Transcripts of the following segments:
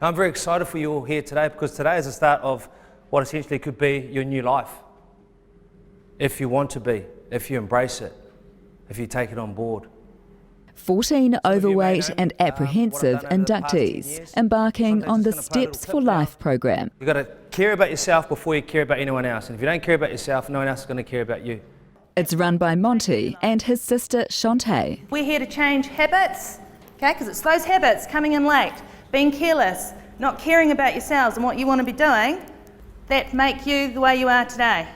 I'm very excited for you all here today because today is the start of what essentially could be your new life. If you want to be, if you embrace it, if you take it on board. 14 overweight and apprehensive inductees embarking on the Steps for Life program. You've got to care about yourself before you care about anyone else. And if you don't care about yourself, no one else is going to care about you. It's run by Monty and his sister Shantae. We're here to change habits, okay? Because it's those habits, coming in late, being careless, not caring about yourselves and what you want to be doing, that make you the way you are today.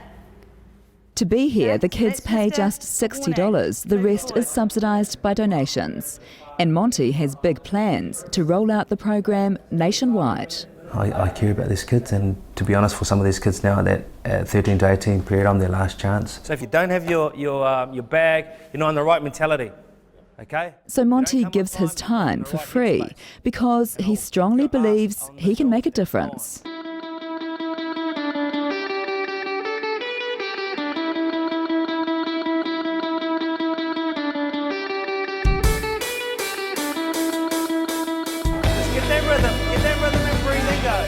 To be here, the kids pay just $60. The rest is subsidised by donations. And Monty has big plans to roll out the program nationwide. I care about these kids, and to be honest, for some of these kids now, that 13 to 18 period, I'm their last chance. So if you don't have your bag, you're not in the right mentality. Okay? So Monty gives his time for free because he strongly believes he can make a difference. Get that rhythm and breathing go.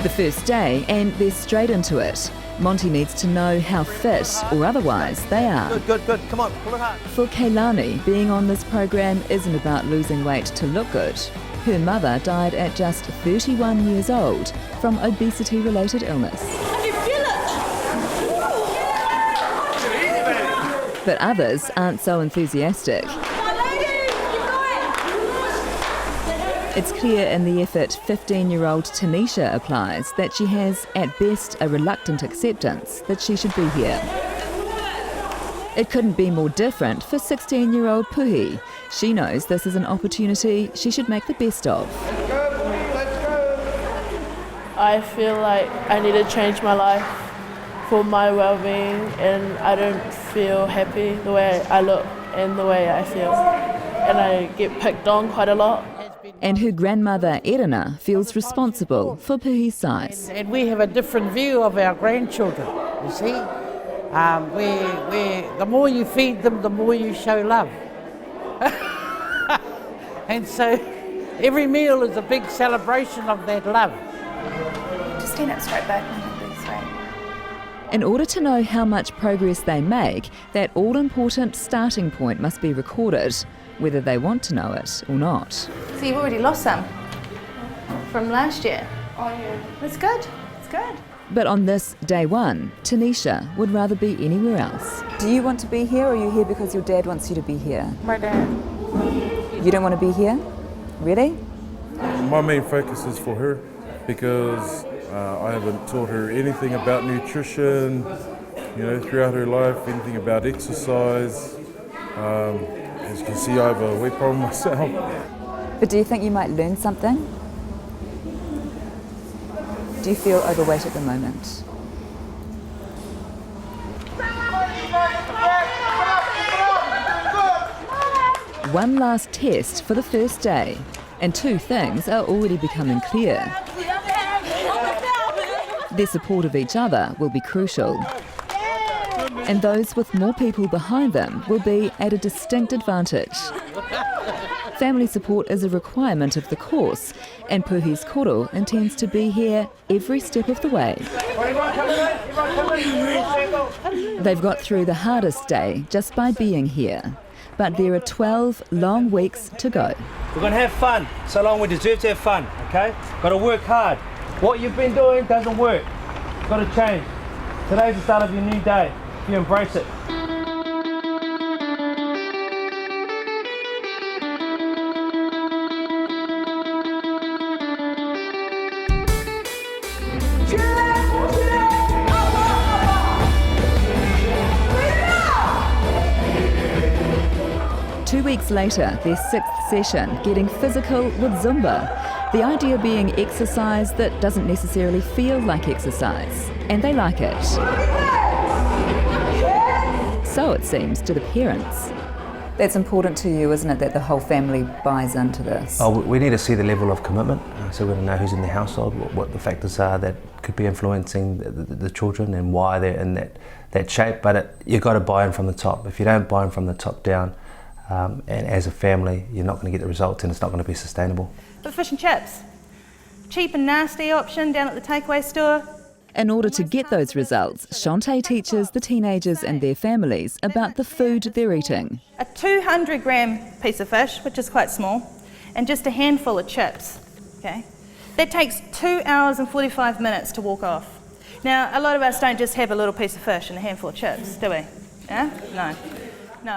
The first day, and they're straight into it. Monty needs to know how fit or otherwise they are. Good. Come on, pull it hard. For Kailani, being on this program isn't about losing weight to look good. Her mother died at just 31 years old from obesity-related illness. But others aren't so enthusiastic. It's clear in the effort 15-year-old Tanisha applies that she has, at best, a reluctant acceptance that she should be here. It couldn't be more different for 16-year-old Puhi. She knows this is an opportunity she should make the best of. I feel like I need to change my life for my well-being, and I don't feel happy the way I look and the way I feel. And I get picked on quite a lot. And her grandmother, Erina, feels responsible for Puhi's size. And we have a different view of our grandchildren, you see. The more you feed them, the more you show love. And so every meal is a big celebration of that love. Just stand up straight back and be straight. In order to know how much progress they make, that all-important starting point must be recorded, whether they want to know it or not. So you've already lost some from last year. Oh yeah. That's good. It's good. But on this day one, Tanisha would rather be anywhere else. Do you want to be here, or are you here because your dad wants you to be here? My dad. You don't want to be here? Really? My main focus is for her because I haven't taught her anything about nutrition, throughout her life, anything about exercise. As you can see, I have a weight problem myself. But do you think you might learn something? Do you feel overweight at the moment? One last test for the first day, and two things are already becoming clear. Their support of each other will be crucial. And those with more people behind them will be at a distinct advantage. Family support is a requirement of the course, and Puhi's koro intends to be here every step of the way. They've got through the hardest day just by being here, but there are 12 long weeks to go. We're going to have fun, so long we deserve to have fun, okay? Got to work hard. What you've been doing doesn't work. Got to change. Today's the start of your new day. You embrace it. Two weeks later, their sixth session, getting physical with Zumba. The idea being exercise that doesn't necessarily feel like exercise, and they like it. So it seems to the parents. That's important to you, isn't it, that the whole family buys into this? Oh, we need to see the level of commitment, so we want to know who's in the household, what the factors are that could be influencing the children and why they're in that shape, but you've got to buy in from the top. If you don't buy in from the top down, and as a family, you're not going to get the results and it's not going to be sustainable. But fish and chips. cheap and nasty option down at the takeaway store. In order to get those results, Shantae teaches the teenagers and their families about the food they're eating. A 200-gram piece of fish, which is quite small, and just a handful of chips, okay? That takes 2 hours and 45 minutes to walk off. Now, a lot of us don't just have a little piece of fish and a handful of chips, do we? Yeah? No.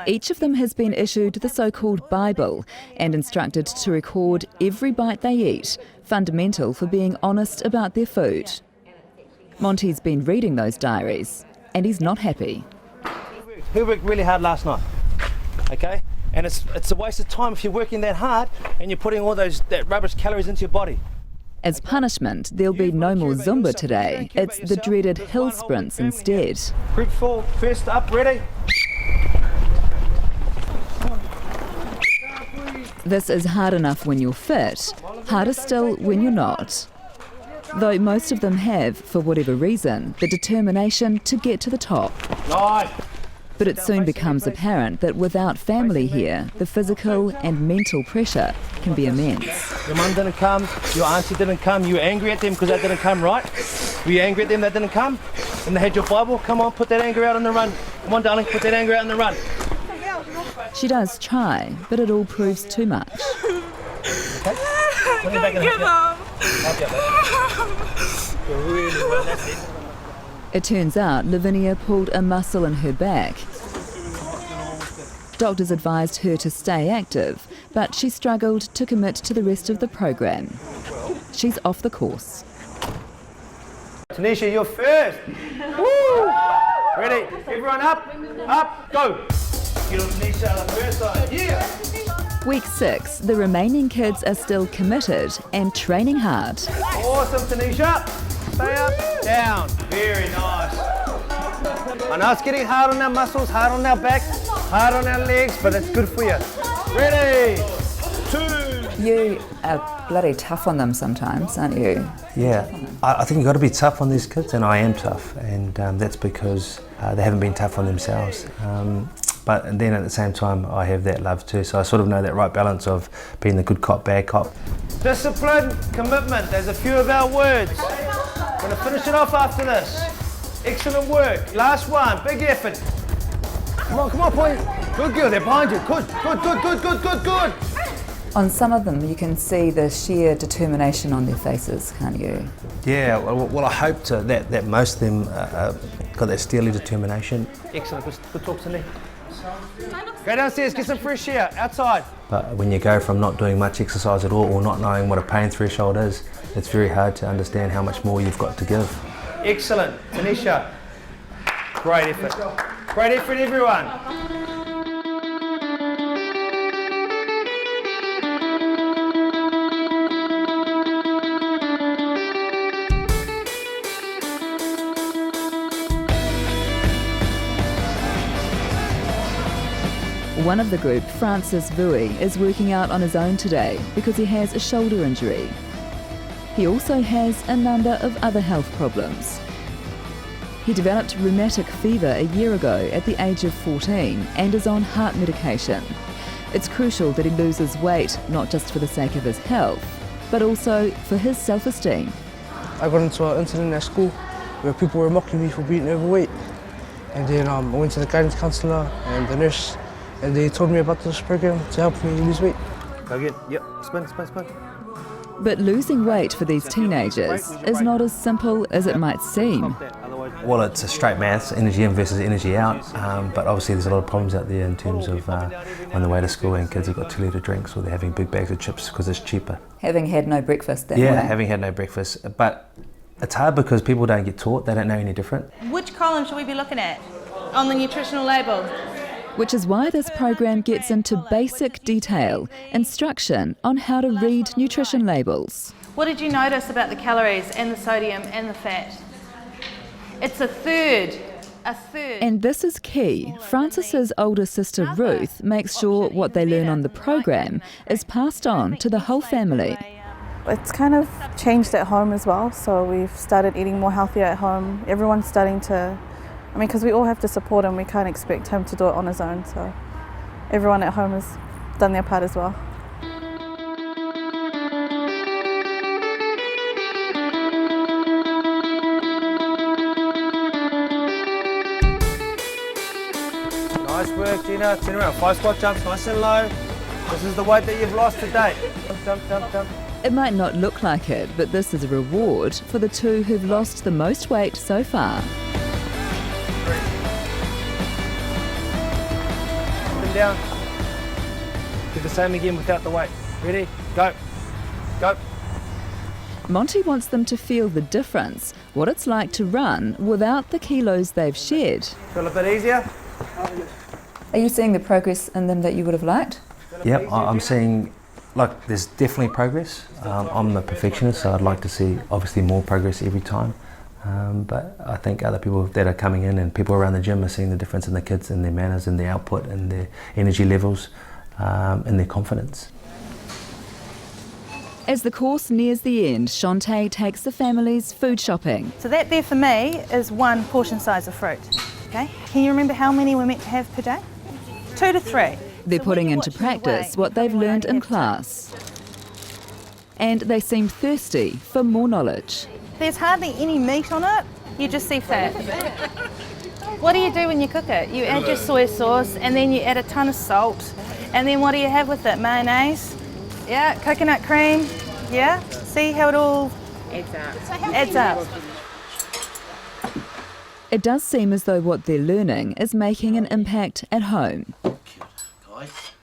Each of them has been issued the so-called Bible and instructed to record every bite they eat, fundamental for being honest about their food. Monty's been reading those diaries, and he's not happy. Who worked really hard last night? Okay? And it's a waste of time if you're working that hard and you're putting all that rubbish calories into your body. As punishment, there'll be no more Zumba today. It's the dreaded hill sprints instead. Group 4, first up, ready? This is hard enough when you're fit, harder still when you're not. Though most of them have, for whatever reason, the determination to get to the top. Nice. But it soon becomes apparent that without family here, the physical and mental pressure can be immense. Your mum didn't come, your auntie didn't come, you were angry at them because they didn't come, right? Were you angry at them they didn't come? And they had your Bible? Come on, put that anger out on the run. Come on, darling, put that anger out on the run. She does try, but it all proves too much. Okay? Put it back in It turns out Lavinia pulled a muscle in her back. Doctors advised her to stay active, but she struggled to commit to the rest of the program. She's off the course. Tanisha, you're first. Woo! Ready? Everyone up, go. Get on Tanisha on the first side. Yeah. Week 6, the remaining kids are still committed and training hard. Awesome, Tanisha. Stay up, down. Very nice. I know it's getting hard on our muscles, hard on our back, hard on our legs, but it's good for you. Ready? 2. You are bloody tough on them sometimes, aren't you? Yeah, I think you've got to be tough on these kids, and I am tough, and that's because they haven't been tough on themselves. But then at the same time, I have that love too, so I sort of know that right balance of being the good cop, bad cop. Discipline, commitment, there's a few of our words. We're going to finish it off after this. Excellent work. Last one, big effort. Come on, point. Good girl, they're behind you. Good. On some of them, you can see the sheer determination on their faces, can't you? Yeah, well I hope that most of them got that steely determination. Excellent, good talk to me. Go downstairs, get some fresh air, outside. But when you go from not doing much exercise at all or not knowing what a pain threshold is, it's very hard to understand how much more you've got to give. Excellent, Tanisha. Great effort. Great effort, everyone. One of the group, Francis Vui, is working out on his own today because he has a shoulder injury. He also has a number of other health problems. He developed rheumatic fever a year ago at the age of 14 and is on heart medication. It's crucial that he loses weight, not just for the sake of his health, but also for his self-esteem. I got into an incident at school where people were mocking me for being overweight. And then I went to the guidance counsellor and the nurse, and they told me about this program to help me lose weight. Go again, yep, spin. But losing weight for these teenagers is not as simple as it might seem. Well, it's a straight maths, energy in versus energy out, but obviously there's a lot of problems out there in terms of on the way to school and kids have got 2-litre drinks or they're having big bags of chips because it's cheaper. Having had no breakfast that Yeah, way. having had no breakfast, but it's hard because people don't get taught, they don't know any different. Which column should we be looking at on the nutritional label? Which is why this program gets into basic detail, instruction on how to read nutrition labels. What did you notice about the calories and the sodium and the fat? It's a third. And this is key. Francis's older sister Ruth makes sure what they learn on the program is passed on to the whole family. It's kind of changed at home as well, so we've started eating more healthier at home. Everyone's starting to, because we all have to support him, we can't expect him to do it on his own, so everyone at home has done their part as well. Nice work, Gina. Turn around. 5 squat jumps, nice and low. This is the weight that you've lost to date. Jump, jump, jump. It might not look like it, but this is a reward for the two who've lost the most weight so far. 3. Up and down. Do the same again without the weight. Ready? Go. Go. Monty wants them to feel the difference, what it's like to run without the kilos they've shed. Feel a bit easier? Are you seeing the progress in them that you would have liked? Yep, I'm seeing, like, there's definitely progress. I'm a perfectionist, so I'd like to see obviously more progress every time. But I think other people that are coming in and people around the gym are seeing the difference in the kids and their manners and their output and their energy levels and their confidence. As the course nears the end, Shantae takes the families food shopping. So that there for me is 1 portion size of fruit. Okay? Can you remember how many we're meant to have per day? 2 to 3. They're So putting when you're into watching your practice weight, what they've you learned in only have class. And they seem thirsty for more knowledge. There's hardly any meat on it, you just see fat. What do you do when you cook it? You add your soy sauce and then you add a ton of salt. And then what do you have with it? Mayonnaise? Yeah, coconut cream? Yeah? See how it all adds up. It does seem as though what they're learning is making an impact at home.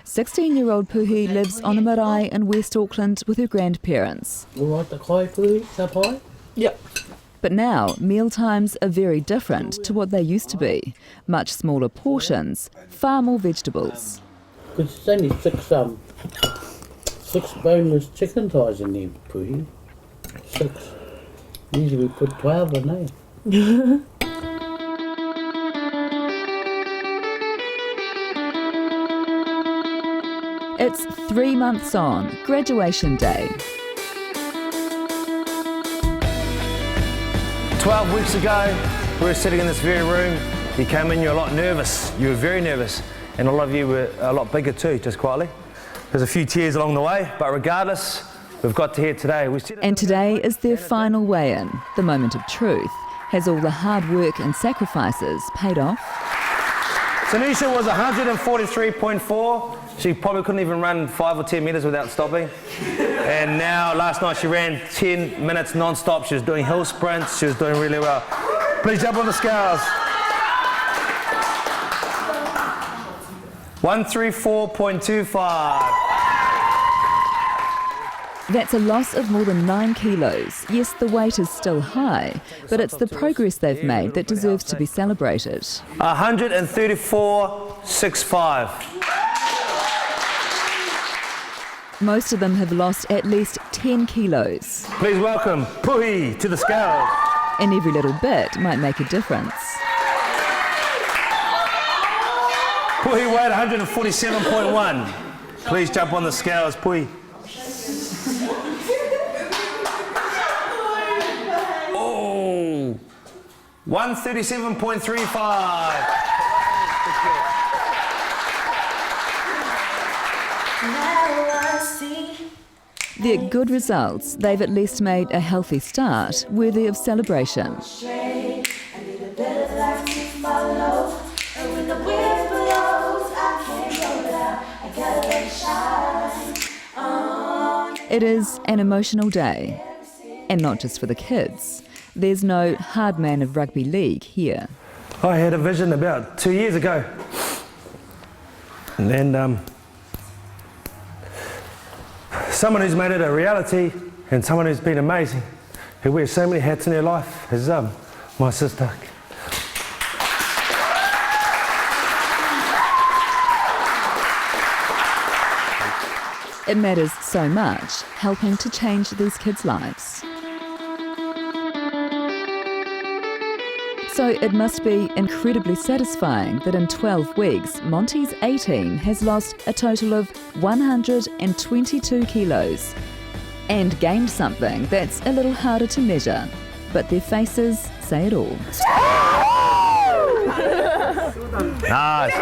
16-year-old Puhi lives on a marae in West Auckland with her grandparents. Yep. But now, mealtimes are very different to what they used to be. Much smaller portions, far more vegetables. Because it's only 6 boneless chicken thighs in there, Puhi. 6. Usually we put 12 in there. It's 3 months on, graduation day. 12 weeks ago, we were sitting in this very room. You came in, you were a lot nervous. You were very nervous. And a lot of you were a lot bigger too, just quietly. There's a few tears along the way, but regardless, we've got to here today. And today is their final weigh-in, the moment of truth. Has all the hard work and sacrifices paid off? Tanisha was 143.4. She probably couldn't even run 5 or 10 metres without stopping. And now, last night she ran 10 minutes non-stop. She was doing hill sprints. She was doing really well. Please jump on the scales. 134.25. That's a loss of more than 9 kilos. Yes, the weight is still high, but it's the progress they've made that deserves to be celebrated. 134.65. Most of them have lost at least 10 kilos. Please welcome Puhi to the scales. And every little bit might make a difference. Puhi weighed 147.1. Please jump on the scales, Puhi. Oh, 137.35. They're good results. They've at least made a healthy start, worthy of celebration. It is an emotional day, and not just for the kids. There's no hard man of rugby league here. I had a vision about 2 years ago, and someone who's made it a reality and someone who's been amazing, who wears so many hats in their life, is my sister. It matters so much, helping to change these kids' lives. So it must be incredibly satisfying that in 12 weeks, Monty's 18 has lost a total of 122 kilos and gained something that's a little harder to measure. But their faces say it all. Nice.